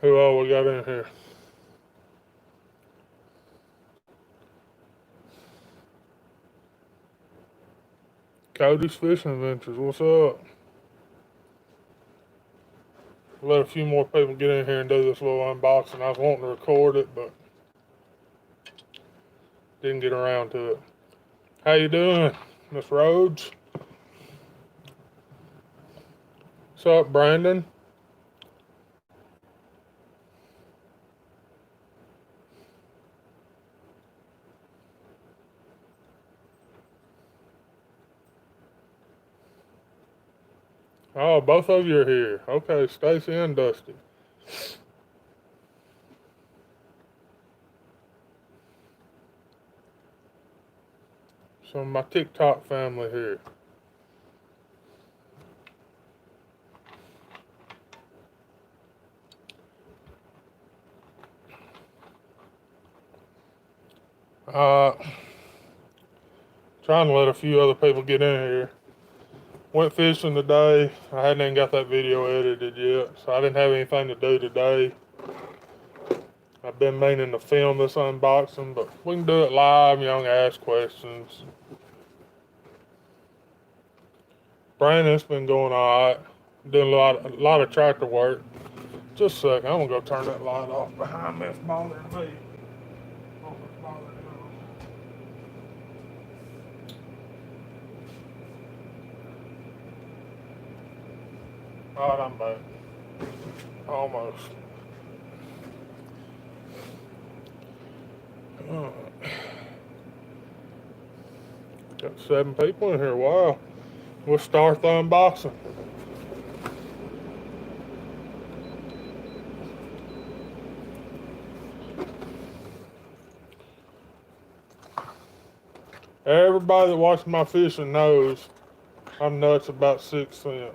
Who all we got in here? Cody's Fishing Adventures. What's up? Let a few more people get in here and do this little unboxing. I was wanting to record it, but didn't get around to it. How you doing, Miss Rhodes? What's up, Brandon? Oh, both of you are here. Okay, Stacy and Dusty. Some of my TikTok family here. Uh, Trying to let a few other people get in here. Went fishing today. I hadn't even got that video edited yet, so I didn't have anything to do today. I've been meaning to film this unboxing, but we can do it live. Y'all can ask questions. Brandon's been going alright. Doing a lot of tractor work. Just a second, I'm gonna go turn that light off behind me. It's bothering me. Alright, I'm back. Almost. Got 7 people in here. Wow. We'll start the unboxing. Everybody that watches my fishing knows I'm nuts about 6thsense.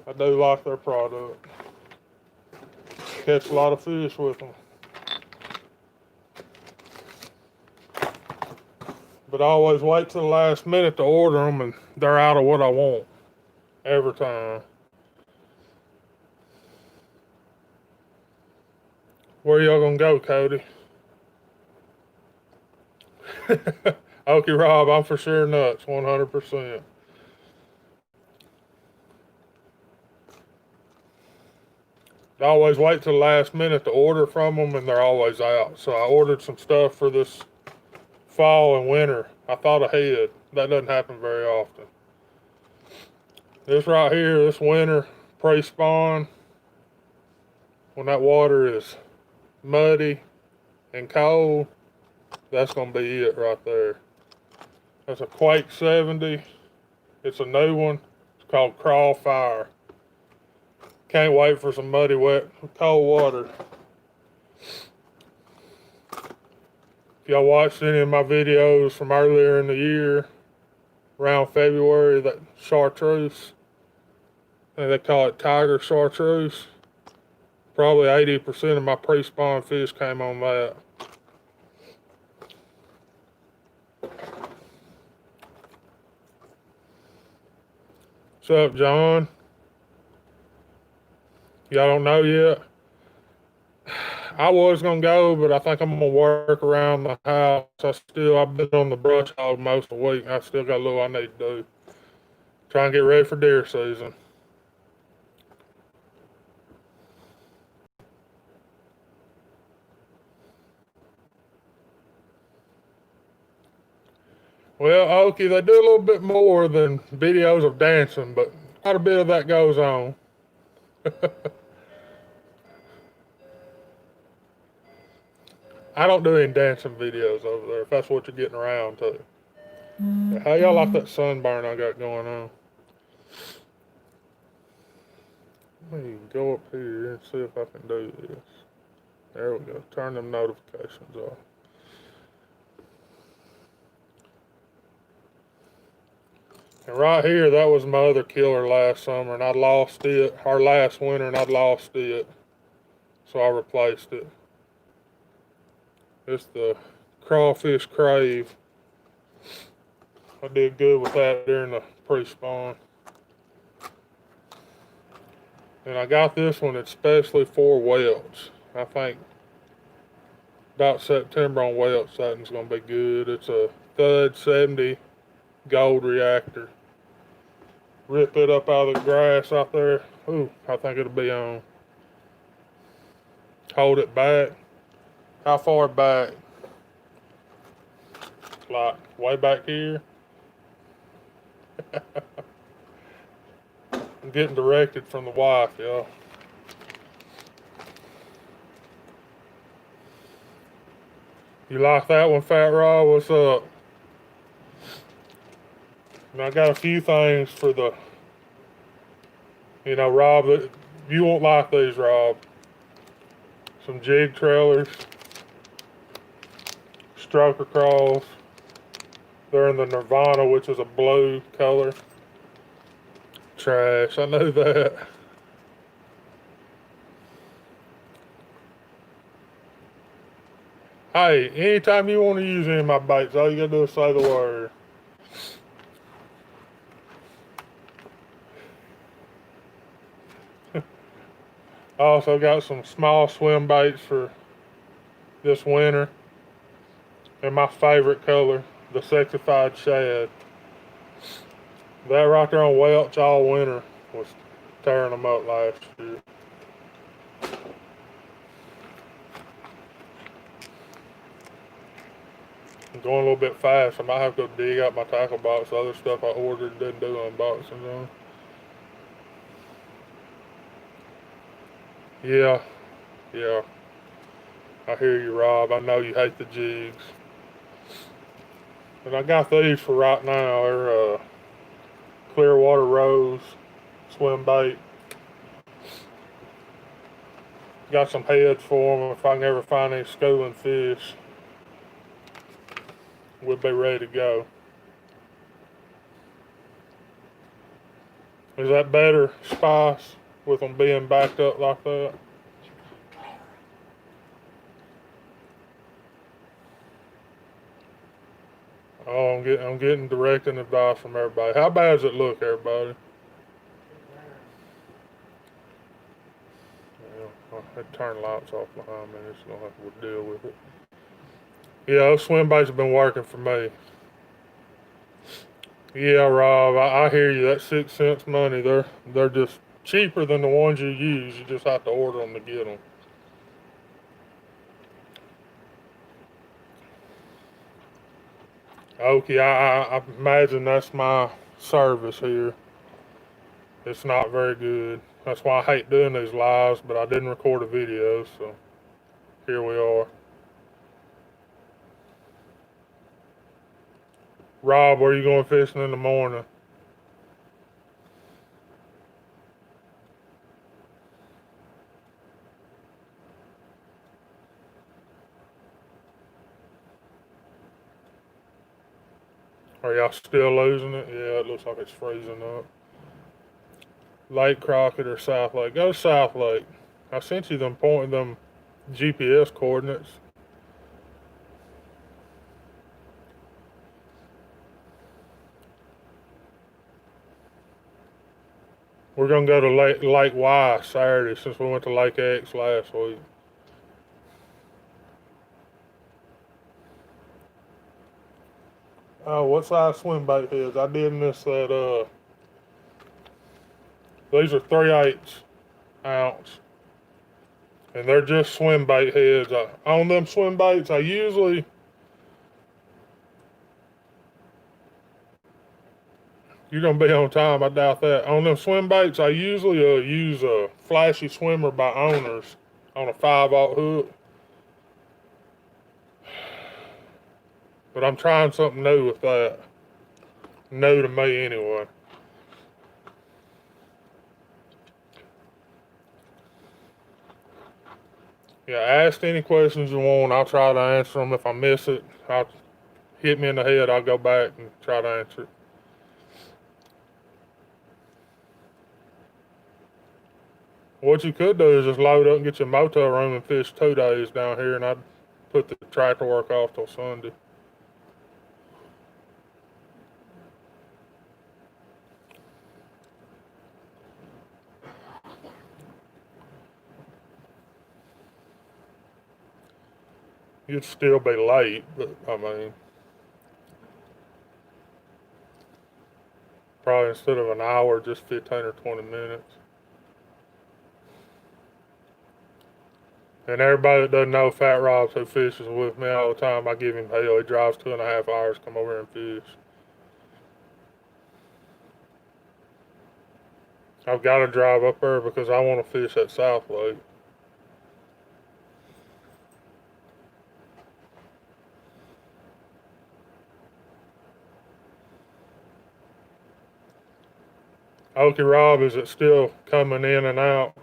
I do like their product. Catch a lot of fish with them. But I always wait till the last minute to order them, and they're out of what I want every time. Where y'all gonna go, Cody? Okay, Rob, I'm for sure nuts, 100%. I always wait till the last minute to order from them, and they're always out. So I ordered some stuff for this fall and winter. I thought ahead. That doesn't happen very often. This right here, this winter, pre-spawn, when that water is muddy and cold, that's going to be it right there. That's a Quake 70. It's a new one. It's called Crawl Fire. Can't wait for some muddy, wet, cold water. If y'all watched any of my videos from earlier in the year, around February, that chartreuse, I think they call it tiger chartreuse, probably 80% of my pre-spawn fish came on that. What's up, John? Y'all don't know yet? I was gonna go, but I think I'm gonna work around the house. I've been on the brush hog most of the week. I still got a little I need to do. Try and get ready for deer season. Well, Okie, they do a little bit more than videos of dancing, but quite a bit of that goes on. I don't do any dancing videos over there, if that's what you're getting around to. How y'all like that sunburn I got going on? Let me go up here and see if I can do this. There we go. Turn them notifications off. And right here, that was my other killer last summer, and I lost it, or last winter, and I lost it. So I replaced it. It's the Crawfish Crave. I did good with that during the pre-spawn. And I got this one especially for welts. I think about September on welt setting's going to be good. It's a Thud 70 gold reactor. Rip it up out of the grass out there. Ooh, I think it'll be on. Hold it back. How far back? Like way back here. I'm getting directed from the wife, y'all. You like that one, Fat Rod? What's up? And I got a few things for the, Rob, you won't like these, Rob. Some jig trailers, stroker crawls. They're in the Nirvana, which is a blue color. Trash, I know that. Hey, anytime you want to use any of my baits, all you gotta do is say the word. I also got some small swim baits for this winter. And my favorite color, the sexified shad. That right there on Welch all winter was tearing them up last year. I'm going a little bit fast. I might have to go dig out my tackle box. The other stuff I ordered didn't do unboxing on. Yeah. I hear you, Rob. I know you hate the jigs. And I got these for right now. They're Clearwater Rose swim bait. Got some heads for them. If I can ever find any schooling fish, we'll be ready to go. Is that better, Spice, with them being backed up like that? Oh, I'm getting directing advice from everybody. How bad does it look, everybody? Yeah, I had to turn lights off behind me. Just gonna have to deal with it. Yeah, those swim baits have been working for me. Yeah, Rob, I hear you. That 6thsense money, they're just cheaper than the ones you use. You just have to order them to get them. Okay, I imagine that's my service here. It's not very good. That's why I hate doing these lives, but I didn't record a video, so here we are. Rob, where are you going fishing in the morning? Are y'all still losing it? Yeah, it looks like it's freezing up. Lake Crockett or South Lake? Go to South Lake. I sent you them GPS coordinates. We're gonna go to Lake Y Saturday since we went to Lake X last week. Oh, what size swim bait heads? I did miss that. These are 3/8 ounce, and they're just swim bait heads. On them swim baits, I usually you're gonna be on time. I doubt that. On them swim baits, I usually use a Flashy Swimmer by Owners on a 5/0 hook. But I'm trying something new with that. New to me anyway. Yeah, ask any questions you want. I'll try to answer them. If I miss it, I'll hit me in the head. I'll go back and try to answer it. What you could do is just load up and get your motel room and fish 2 days down here, and I'd put the tractor work off till Sunday. You'd still be late, but I mean, probably instead of an hour, just 15 or 20 minutes. And everybody that doesn't know Fat Rob's who fishes with me all the time, I give him hell. He drives 2.5 hours to come over here and fish. I've got to drive up there because I want to fish at South Lake. Okie Rob, is it still coming in and out?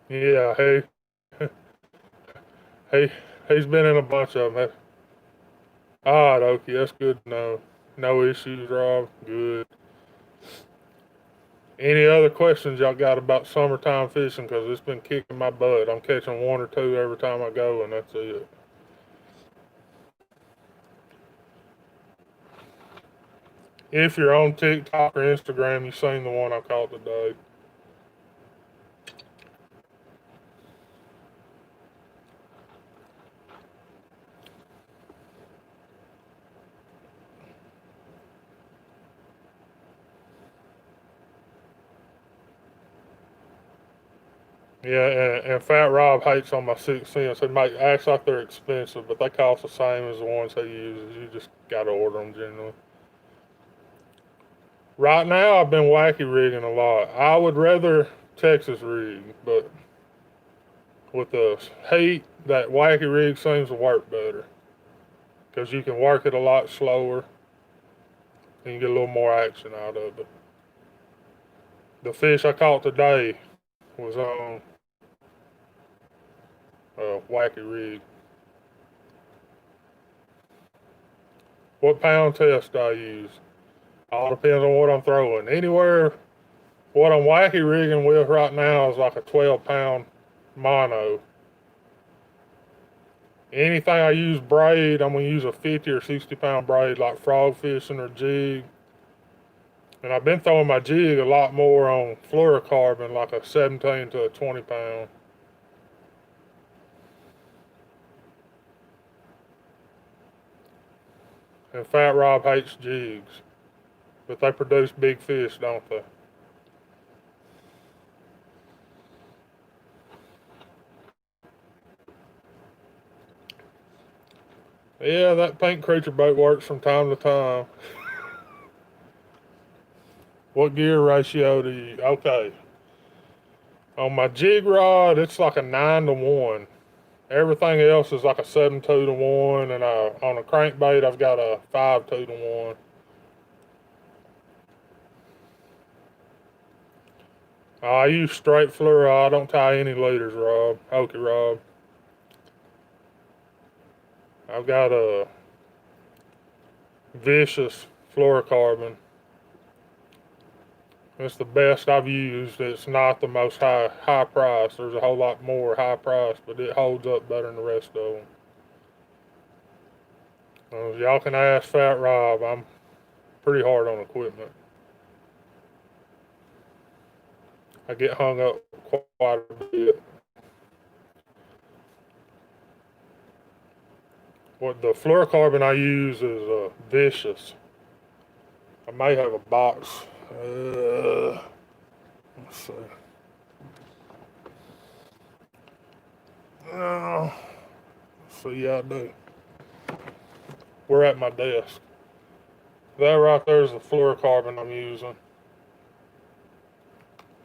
Yeah, he, he's been in a bunch of them. All right, Okie, that's good to know. No issues, Rob. Good. Any other questions y'all got about summertime fishing? Because it's been kicking my butt. I'm catching one or two every time I go, and that's it. If you're on TikTok or Instagram, you've seen the one I caught today. Yeah, and Fat Rob hates on my 6thsense. It acts like they're expensive, but they cost the same as the ones he uses. You just gotta order them generally. Right now, I've been wacky rigging a lot. I would rather Texas rig, but with the heat, that wacky rig seems to work better because you can work it a lot slower and you get a little more action out of it. The fish I caught today was on a wacky rig. What pound test I use? All depends on what I'm throwing. Anywhere, what I'm wacky rigging with right now is like a 12-pound mono. Anything I use braid, I'm gonna use a 50 or 60-pound braid, like frog fishing or jig. And I've been throwing my jig a lot more on fluorocarbon, like a 17 to a 20-pound. And Fat Rob hates jigs, but they produce big fish, don't they? Yeah, that pink creature bait works from time to time. What gear ratio do you? Okay. On my jig rod, it's like a 9-to-1. Everything else is like a 7-2-to-1, and on a crankbait, I've got a 5-2-to-1. I use straight fluoro. I don't tie any leaders, Rob. Okay, Rob. I've got a vicious fluorocarbon. It's the best I've used. It's not the most high price. There's a whole lot more high price, but it holds up better than the rest of them. Y'all can ask Fat Rob. I'm pretty hard on equipment. I get hung up quite a bit. What the fluorocarbon I use is vicious. I may have a box. Let's see. Uh, yeah, I do. We're at my desk. That right there is the fluorocarbon I'm using.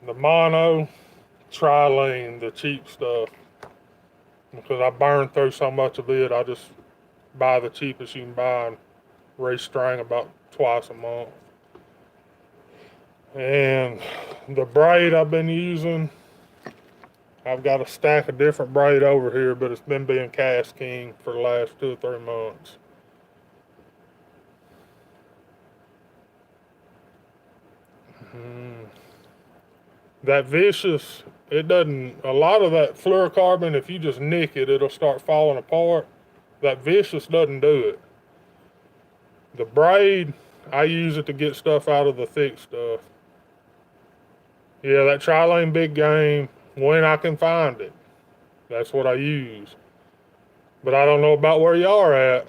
The mono, trilene, the cheap stuff. Because I burned through so much of it, I just buy the cheapest you can buy and restring about twice a month. And the braid I've been using, I've got a stack of different braid over here, but it's been being Cast King for the last 2 or 3 months. That vicious, it doesn't, a lot of that fluorocarbon, if you just nick it, it'll start falling apart. That vicious doesn't do it. The braid, I use it to get stuff out of the thick stuff. Yeah, that tri-lane big game, when I can find it, that's what I use. But I don't know about where you are at.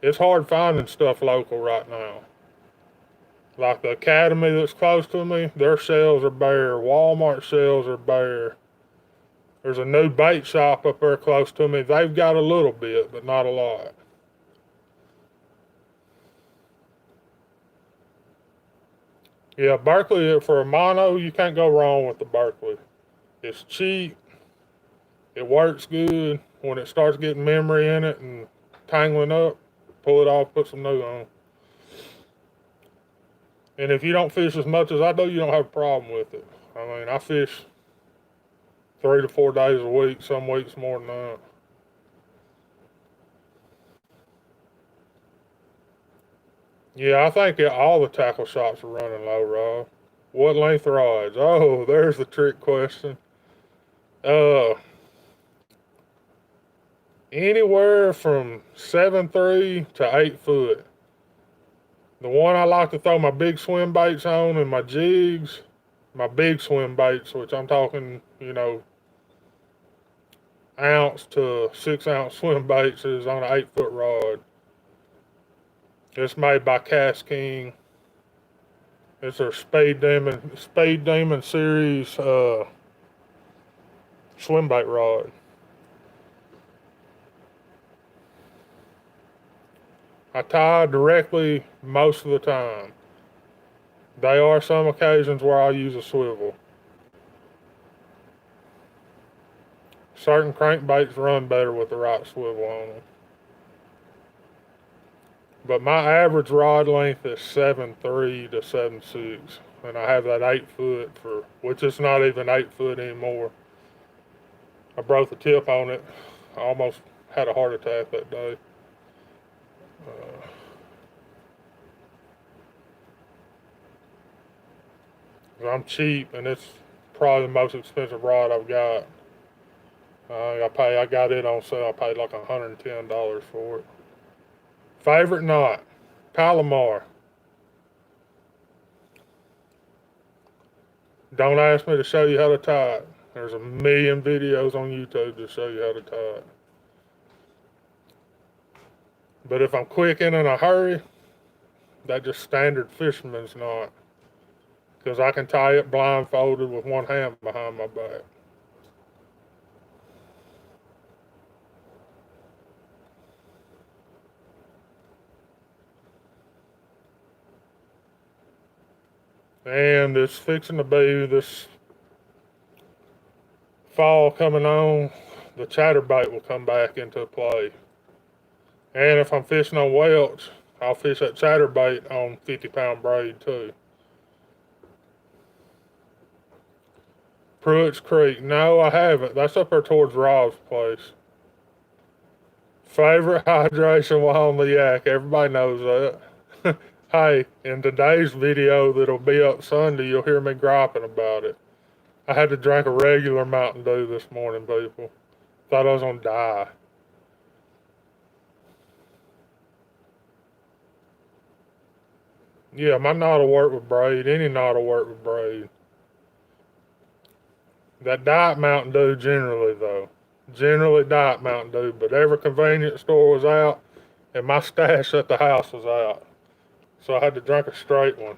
It's hard finding stuff local right now. Like the Academy that's close to me, their shelves are bare. Walmart shelves are bare. There's a new bait shop up there close to me. They've got a little bit, but not a lot. Yeah, Berkeley, for a mono, you can't go wrong with the Berkeley. It's cheap. It works good. When it starts getting memory in it and tangling up, pull it off, put some new on. And if you don't fish as much as I do, you don't have a problem with it. I mean, I fish 3 to 4 days a week, some weeks more than that. Yeah, I think all the tackle shops are running low, Rob. What length rods? Oh, there's the trick question. Uh, Anywhere from 7.3 to 8 foot. The one I like to throw my big swim baits on and my jigs, my big swim baits, which I'm talking, ounce to 6 ounce swim baits, is on an 8 foot rod. It's made by Cast King. It's their Speed Demon series swim bait rod. I tie directly most of the time. There are some occasions where I'll use a swivel. Certain crankbaits run better with the right swivel on them. But my average rod length is 7.3 to 7.6. And I have that 8 foot which is not even 8 foot anymore. I broke the tip on it. I almost had a heart attack that day. I'm cheap, and it's probably the most expensive rod I've got. I got it on sale. I paid like $110 for it. Favorite knot, Palomar. Don't ask me to show you how to tie it. There's a million videos on YouTube to show you how to tie it. But if I'm quick and in a hurry, that's just standard fisherman's knot. Because I can tie it blindfolded with one hand behind my back. And it's fixing to be this fall coming on, the chatterbait will come back into play. And if I'm fishing on Welch, I'll fish that chatterbait on 50-pound braid too. Pruitt's Creek. No, I haven't. That's up there towards Rob's place. Favorite hydration while on the yak. Everybody knows that. Hey, in today's video that'll be up Sunday, you'll hear me griping about it. I had to drink a regular Mountain Dew this morning, people. Thought I was gonna die. Yeah, my knot will work with braid. Any knot will work with braid. That Diet Mountain Dew generally, though. Generally Diet Mountain Dew, but every convenience store was out, and my stash at the house was out. So I had to drink a straight one.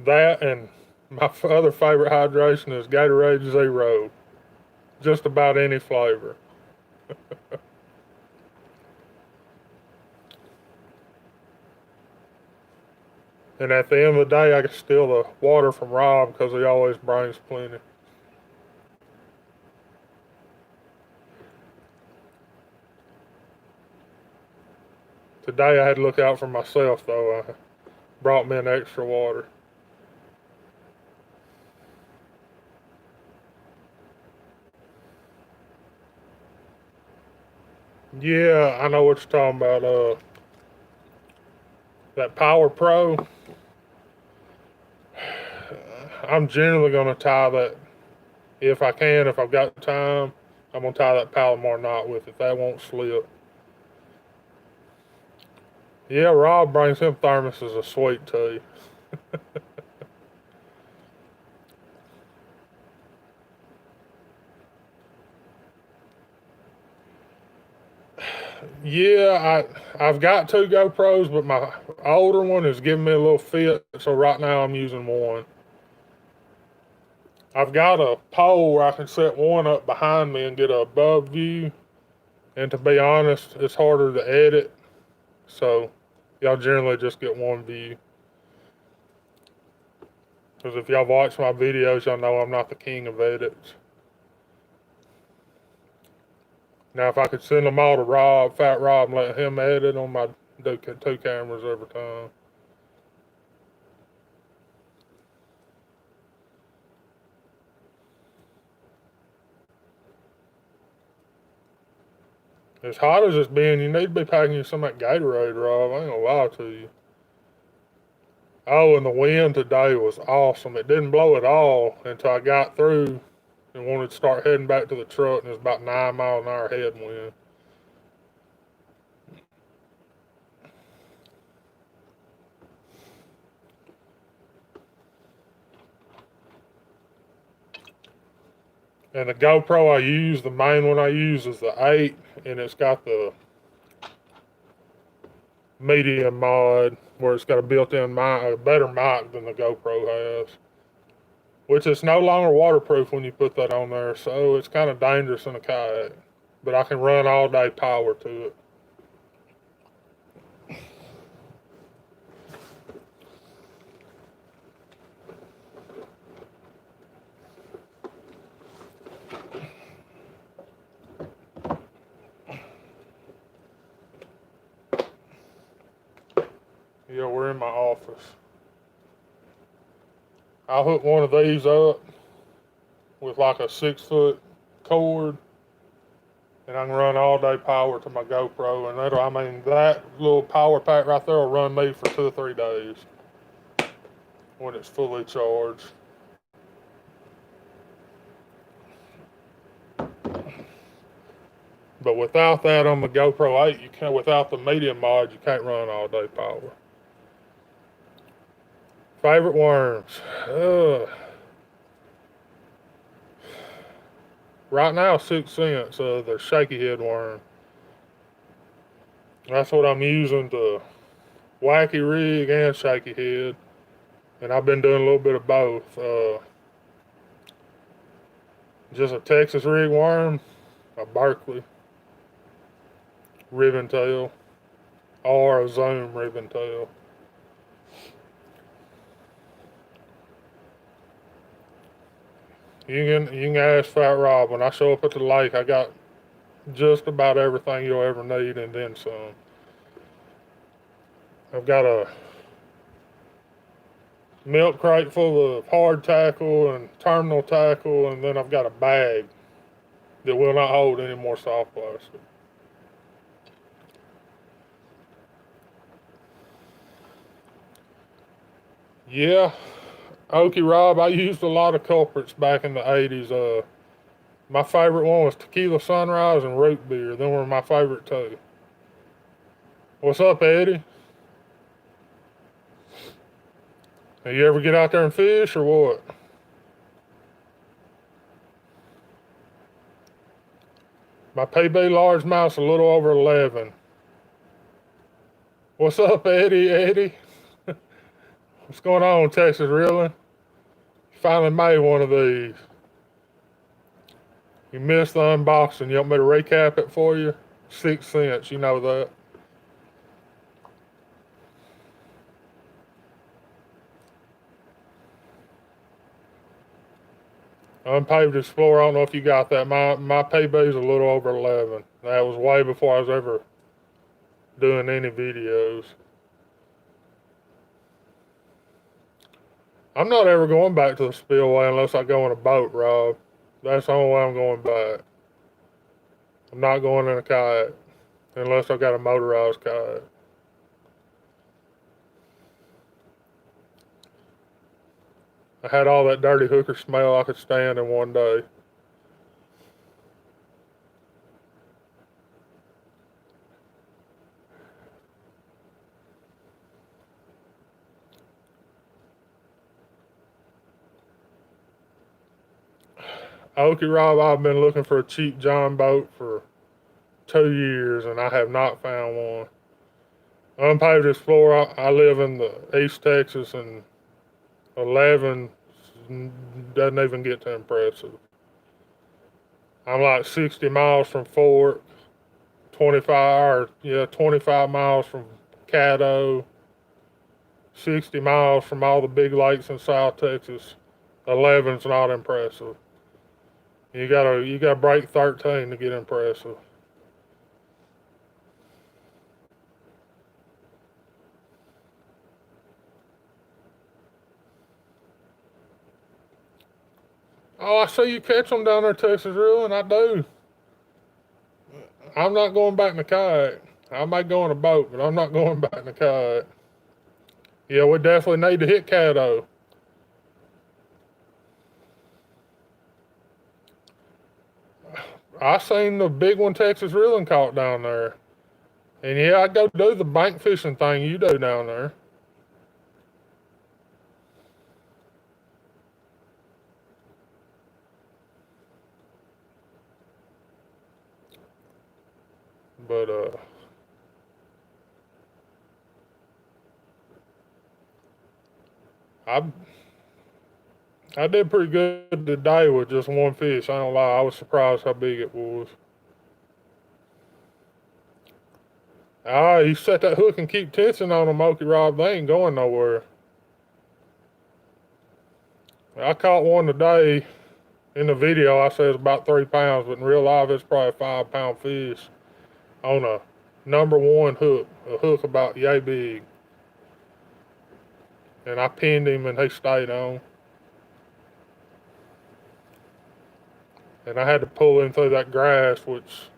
That and my other favorite hydration is Gatorade Zero. Just about any flavor. And at the end of the day, I can steal the water from Rob because he always brings plenty. Today I had to look out for myself, though. I brought me an extra water. Yeah, I know what you're talking about. That Power Pro. I'm generally going to tie that If I can, if I've got time, I'm going to tie that Palomar knot with it. That won't slip. Yeah, Rob brings him thermoses of sweet tea. Yeah, I've got two GoPros, but my older one is giving me a little fit, so right now I'm using one. I've got a pole where I can set one up behind me and get a above view, and to be honest, it's harder to edit, so y'all generally just get one view. Because if y'all watch my videos, y'all know I'm not the king of edits. Now, if I could send them all to Rob, Fat Rob, and let him edit them, I'd do two cameras every time. As hot as it's been, you need to be packing you some of that Gatorade, Rob. I ain't gonna lie to you. Oh, and the wind today was awesome. It didn't blow at all until I got through and wanted to start heading back to the truck, and it was about 9 mile an hour headwind. And the GoPro I use, the main one I use is the 8, and it's got the medium mod where it's got a built-in mic, a better mic than the GoPro has, which is no longer waterproof when you put that on there, so it's kind of dangerous in a kayak. But I can run all day power to it. Yeah, we're in my office. I'll hook one of these up with like a 6-foot cord, and I can run all day power to my GoPro, and that little power pack right there will run me for 2 or 3 days when it's fully charged. But without that on the GoPro 8, you can't. Without the medium mod, you can't run all day power. Favorite worms? Right now, 6thsense, the shaky head worm. That's what I'm using to wacky rig and shaky head, and I've been doing a little bit of both. Just a Texas rig worm, a Berkeley ribbon tail, or a Zoom ribbon tail. You can ask Fat Rob. When I show up at the lake, I got just about everything you'll ever need and then some. I've got a milk crate full of hard tackle and terminal tackle, and then I've got a bag that will not hold any more soft plastic. Yeah, Okie Rob, I used a lot of culprits back in the 80s. My favorite one was Tequila Sunrise and Root Beer. Them were my favorite too. What's up, Eddie? You ever get out there and fish or what? My PB largemouth's a little over 11. What's up, Eddie? Eddie? What's going on, Texas Reeling? Finally made one of these. You missed the unboxing. You want me to recap it for you? 6thsense, you know that. Unpaved Explorer, I don't know if you got that. My PB's a little over 11. That was way before I was ever doing any videos. I'm not ever going back to the spillway unless I go in a boat, Rob. That's the only way I'm going back. I'm not going in a kayak unless I've got a motorized kayak. I had all that dirty hooker smell I could stand in one day. Okie Rob, I've been looking for a cheap John boat for 2 years and I have not found one. Unpaved Explorer, I live in the East Texas and 11 doesn't even get too impressive. I'm like 60 miles from Fort, 25 miles from Caddo, 60 miles from all the big lakes in South Texas. 11's not impressive. You gotta break 13 to get impressive. Oh, I see you catch them down there, Texas reeling. I do. I'm not going back in the kayak. I might go in a boat, but I'm not going back in the kayak. Yeah, we definitely need to hit Caddo. I seen the big one Texas reeling caught down there. And yeah, I go do the bank fishing thing you do down there. But I I did pretty good today with just one fish. I don't lie. I was surprised how big it was. Ah, you set that hook and keep tension on them, Okie Rob. They ain't going nowhere. I caught one today. In the video, I said it's about 3 pounds, but in real life, it's probably a 5 pound fish on a #1 hook, a hook about yay big. And I pinned him and he stayed on. And I had to pull him through that grass, which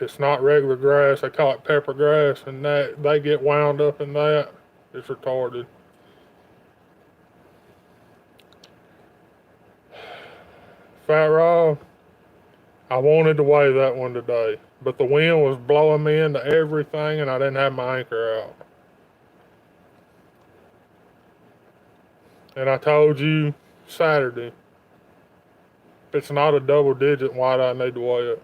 it's not regular grass. They call it pepper grass, and that they get wound up in that. It's retarded. Fat Rob, I wanted to weigh that one today, but the wind was blowing me into everything, and I didn't have my anchor out. And I told you Saturday, if it's not a double digit, why do I need to weigh it?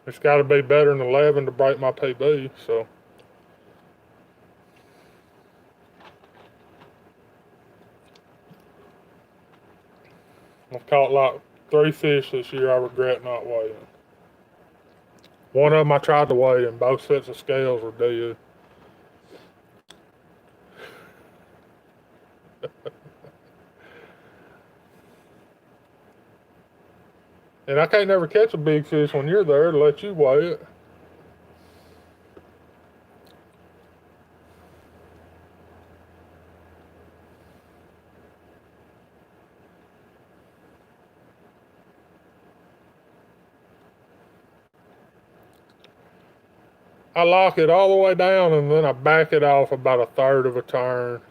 It's got to be better than 11 to break my PB. So I've caught like 3 fish this year I regret not weighing. One of them I tried to weigh, and both sets of scales were dead. And I can't never catch a big fish when you're there to let you weigh it. I lock it all the way down and then I back it off about a third of a turn.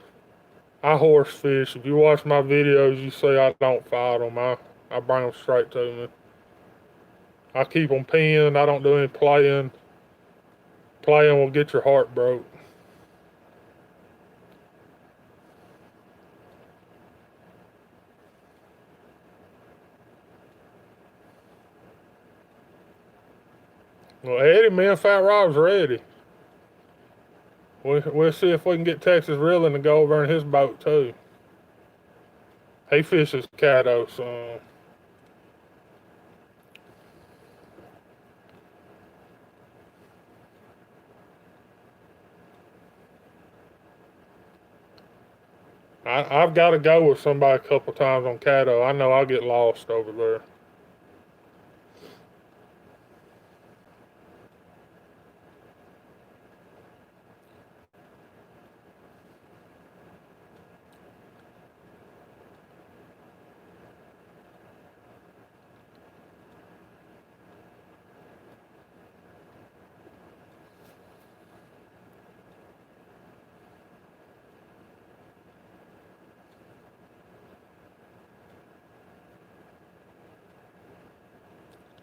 I horse fish. If you watch my videos, you see I don't fight them. I bring them straight to me. I keep them pinned. I don't do any playing. Playing will get your heart broke. Well, Eddie, me and Fat Rob's ready. We'll see if we can get Texas reeling to go over in his boat too. He fishes Caddo, so I've got to go with somebody a couple times on Caddo. I know I'll get lost over there.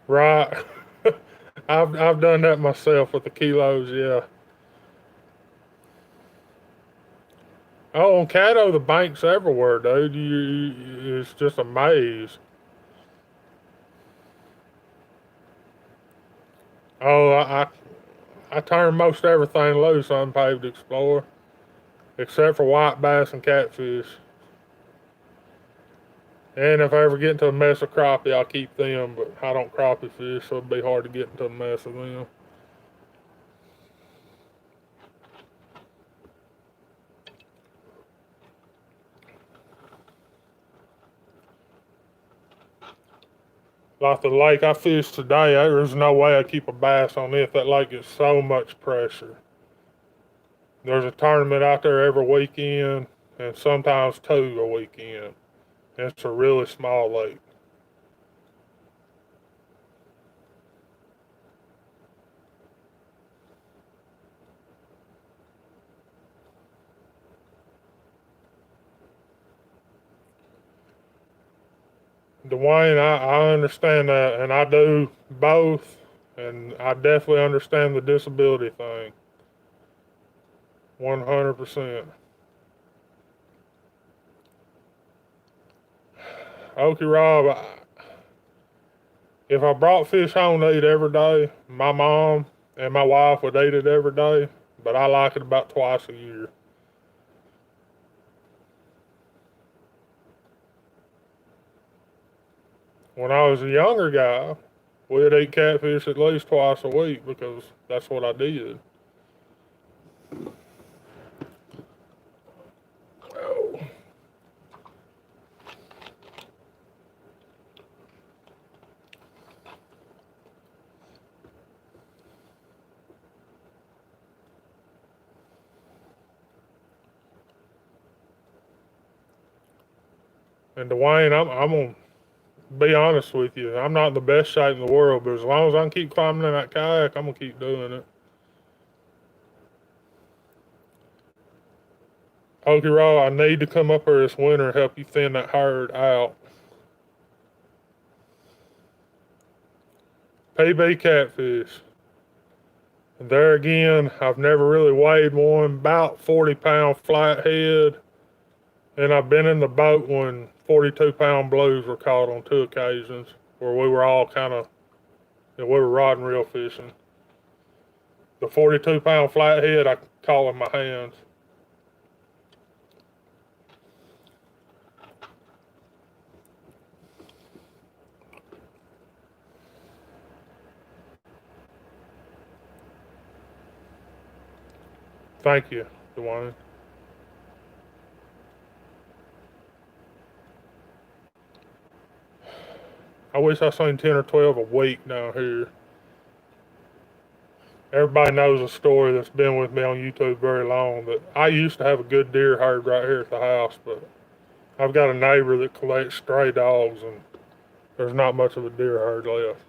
Right. I've done that myself with the kilos, yeah. Oh, on Caddo, the banks everywhere, dude. It's just a maze. Oh, I turn most everything loose on Paved Explorer, except for white bass and catfish. And if I ever get into a mess of crappie, I'll keep them, but I don't crappie fish, so it'd be hard to get into a mess of them. Like the lake I fished today, there's no way I keep a bass on it. That lake gets so much pressure. There's a tournament out there every weekend, and sometimes two a weekend. It's a really small lake. Dwayne, I understand that, and I do both, and I definitely understand the disability thing. 100%. Okie Rob, if I brought fish home to eat every day, my mom and my wife would eat it every day, but I like it about twice a year. When I was a younger guy, we'd eat catfish at least twice a week because that's what I did. Oh. And Dwayne, I'm gonna be honest with you. I'm not in the best shape in the world, but as long as I can keep climbing in that kayak, I'm gonna keep doing it. Okie Raw, I need to come up here this winter and help you thin that herd out. PB catfish. And there again, I've never really weighed one, about 40-pound flathead. And I've been in the boat when 42-pound blues were caught on two occasions where we were all kind of, we were rod and reel fishing. The 42-pound flathead, I caught with my hands. Thank you, Dwayne. I wish I seen 10 or 12 a week down here. Everybody knows a story that's been with me on YouTube very long that I used to have a good deer herd right here at the house, but I've got a neighbor that collects stray dogs and there's not much of a deer herd left.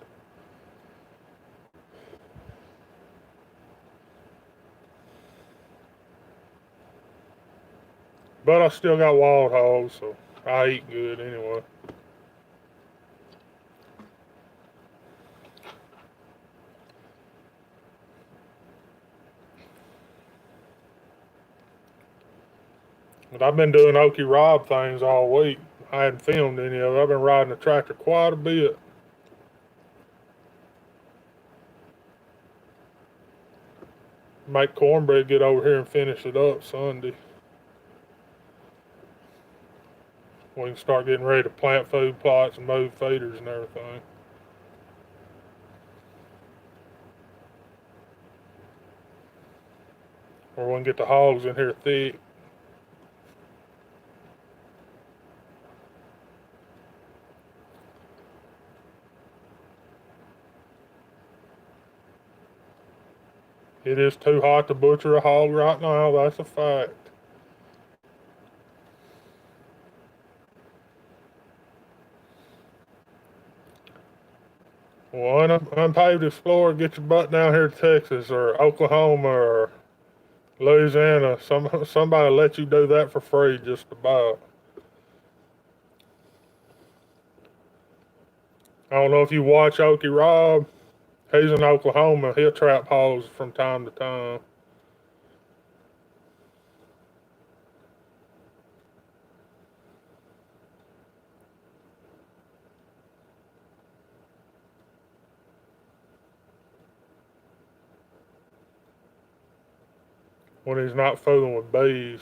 But I still got wild hogs, so I eat good anyway. But I've been doing Okie Rob things all week. I hadn't filmed any of it. I've been riding the tractor quite a bit. Make cornbread, get over here and finish it up Sunday. We can start getting ready to plant food plots and move feeders and everything. Or we can get the hogs in here thick. It is too hot to butcher a hog right now, that's a fact. Well, unpaved explorer, get your butt down here to Texas or Oklahoma or Louisiana. Somebody let you do that for free just about. I don't know if you watch Okie Rob. He's in Oklahoma. He'll trap hogs from time to time. When he's not fooling with bees.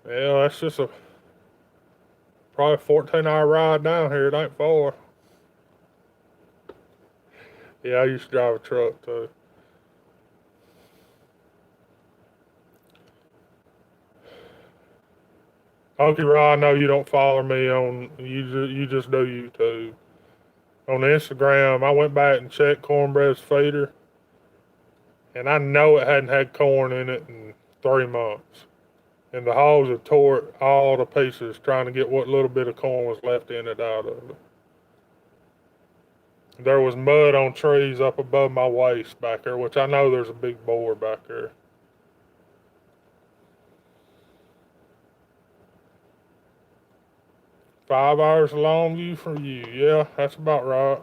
Yeah, that's just a probably 14-hour ride down here. It ain't far. Yeah, I used to drive a truck too. Okay, Rod, I know you don't follow me on you just do YouTube. On Instagram, I went back and checked Cornbread's feeder, and I know it hadn't had corn in it in 3 months. And the hogs had tore it all to pieces trying to get what little bit of corn was left in it out of it. There was mud on trees up above my waist back there, which I know there's a big boar back there. 5 hours long view from you. Yeah, that's about right.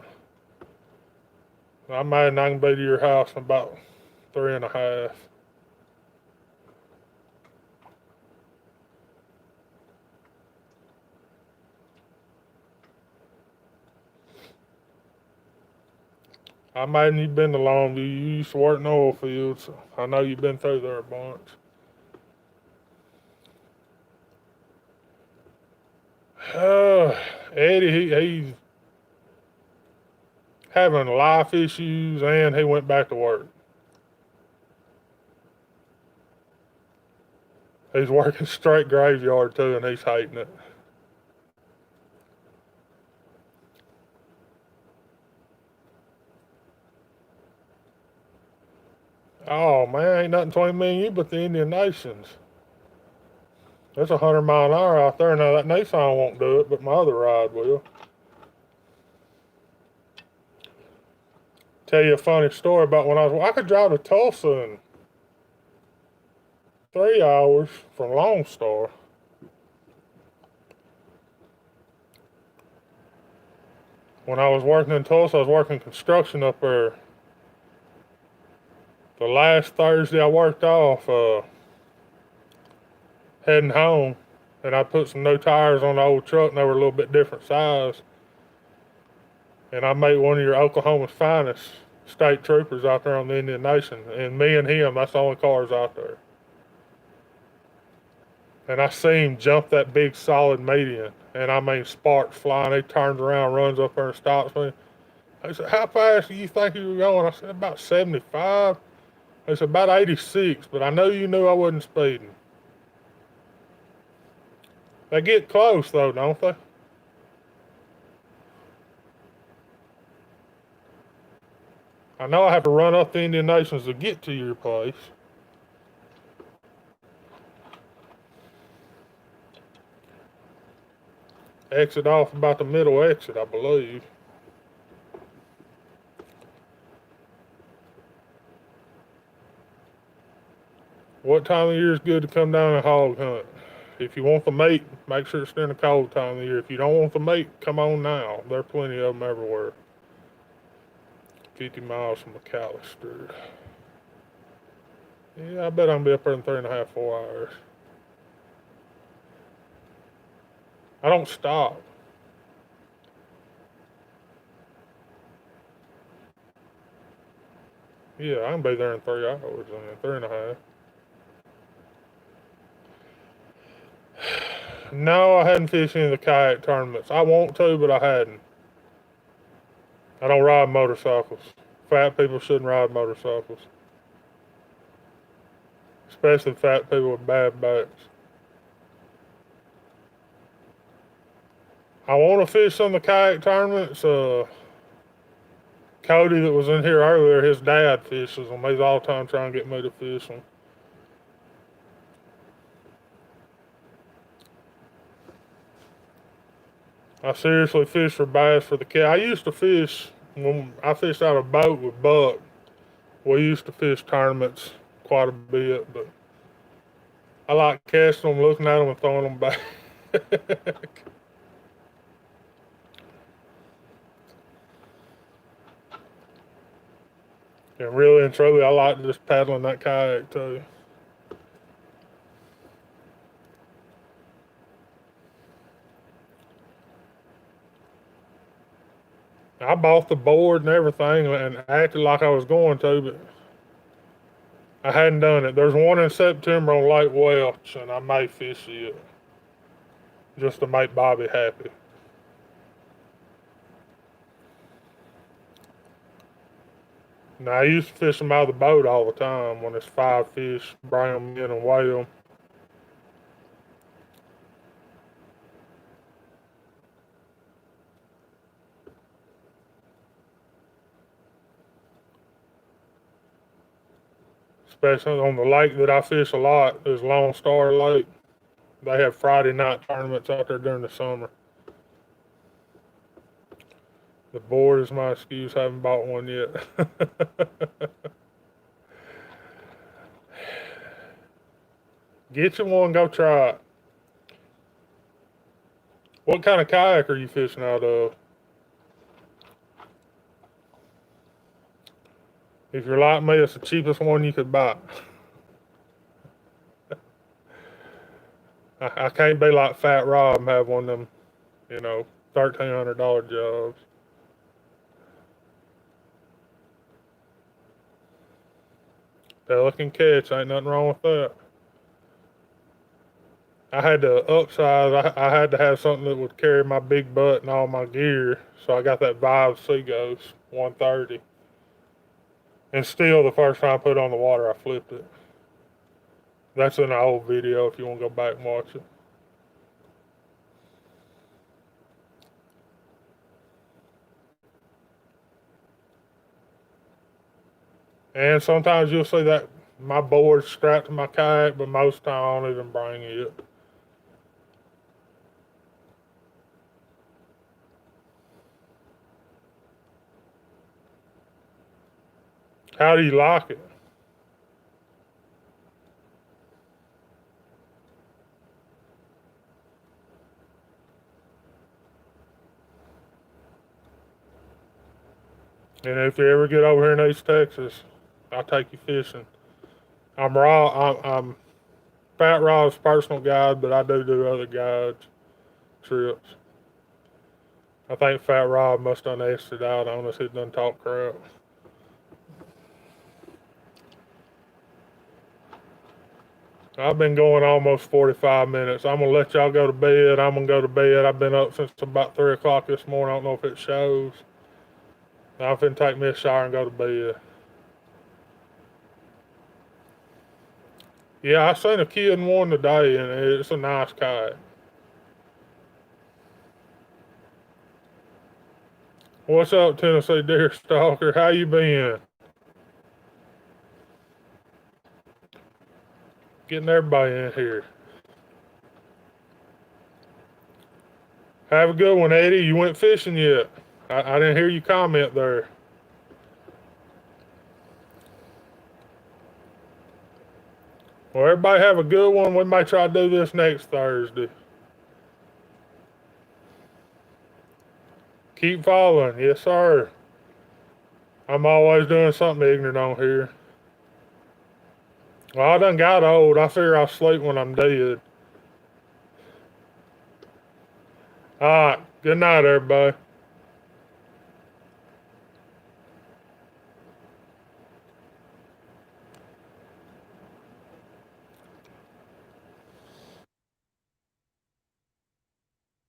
I imagine I can be to your house in about 3.5. I imagine you've been to Longview. You used to work in oil fields. So I know you've been through there a bunch. Eddie, he's having life issues and he went back to work. He's working straight graveyard too and he's hating it. Oh man, ain't nothing between me and you but the Indian Nations. It's 100 mile an hour out there. Now that Nissan won't do it, but my other ride will. Tell you a funny story about when I could drive to Tulsa in 3 hours from Lone Star. When I was working in Tulsa, I was working construction up there. The last Thursday I worked off, heading home, and I put some new tires on the old truck, and they were a little bit different size. And I met one of your Oklahoma's finest state troopers out there on the Indian Nation, and me and him, that's the only cars out there. And I see him jump that big solid median, and I mean sparks flying. He turns around, runs up there and stops me. He said, "How fast do you think you were going?" I said, "About 75. He said, "About 86, but I know you knew I wasn't speeding." They get close though, don't they? I know I have to run up the Indian Nations to get to your place. Exit off about the middle exit, I believe. What time of year is good to come down and hog hunt? If you want the meat, make sure it's during the cold time of the year. If you don't want the meat, come on now. There are plenty of them everywhere. 50 miles from McAllister. Yeah, I bet I'm gonna be up there in 3.5, 4 hours. I don't stop. Yeah, I can be there in 3 hours, 3.5. No, I hadn't fished any of the kayak tournaments. I want to, but I hadn't. I don't ride motorcycles. Fat people shouldn't ride motorcycles, especially fat people with bad backs. I want to fish some of the kayak tournaments. Cody that was in here earlier, his dad fishes them. He's all the time trying to get me to fish them. I seriously fish for bass for the cat. I used to fish when I fished out a boat with Buck We used to fish tournaments quite a bit, but I like casting them, looking at them, and throwing them back. And really and truly, I like just paddling that kayak too. I bought the board and everything and acted like I was going to, but I hadn't done it. There's one in September on Lake Welch, and I may fish it just to make Bobby happy. Now, I used to fish them out of the boat all the time when it's 5 fish, bring them in and weigh them. Especially on the lake that I fish a lot is Lone Star Lake. They have Friday night tournaments out there during the summer. The board is my excuse. I haven't bought one yet. Get you one, go try it. What kind of kayak are you fishing out of? If you're like me, it's the cheapest one you could buy. I can't be like Fat Rob and have one of them, $1,300 jobs. Pelican catch, ain't nothing wrong with that. I had to upsize. I had to have something that would carry my big butt and all my gear, so I got that Vive Seaghost 130. And still, the first time I put it on the water, I flipped it. That's in an old video if you want to go back and watch it. And sometimes you'll see that my board's strapped to my kayak, but most of the time I don't even bring it. How do you like it? And if you ever get over here in East Texas, I'll take you fishing. I'm Fat Rob's personal guide, but I do other guides, trips. I think Fat Rob must have exited out on us. He done talk crap. I've been going almost 45 minutes. I'm going to let y'all go to bed. I'm going to go to bed. I've been up since about 3 o'clock this morning. I don't know if it shows. I'm finna take me a shower and go to bed. Yeah, I seen a kid in one today, and it's a nice kayak. What's up, Tennessee Deer Stalker? How you been? Getting everybody in here. Have a good one, Eddie. You went fishing yet? I didn't hear you comment there. Well, everybody have a good one. We might try to do this next Thursday. Keep following. Yes, sir. I'm always doing something ignorant on here. Well, I done got old. I figure I'll sleep when I'm dead. All right. Good night, everybody.